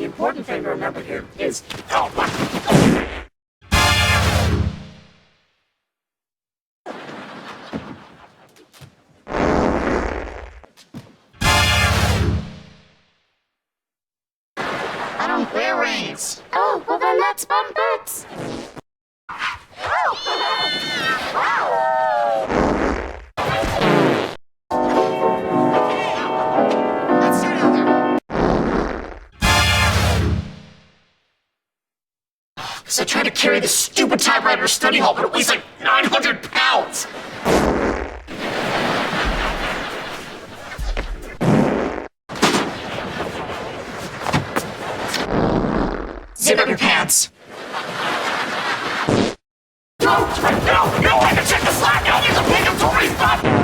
important thing to remember here is... Oh, my... I don't wear rings. Oh, well then let's bump butts. Let's start over. So I tried to carry this stupid typewriter to study hall, but it weighs like 900 pounds. Zip up your pants. No, I can check the slide. No, there's a pickup to spot.